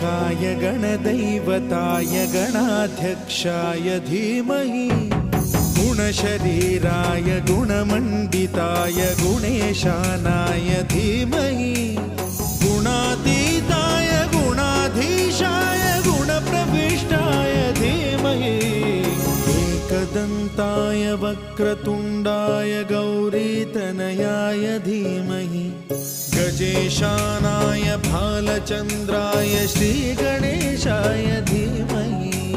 गणनायकाय गणदैवताय गणाध्यक्षाय धीमहि गुणशरीराय गुणमण्डिताय गुणेशानाय धीमहि गुणातीताय गुणाधीशाय गुणप्रविष्टाय धीमहि एकदन्ताय वक्रतुण्डाय गौरीतनयाय धीमहि गजेशानाय भालचन्द्राय श्रीगणेशाय धीमहि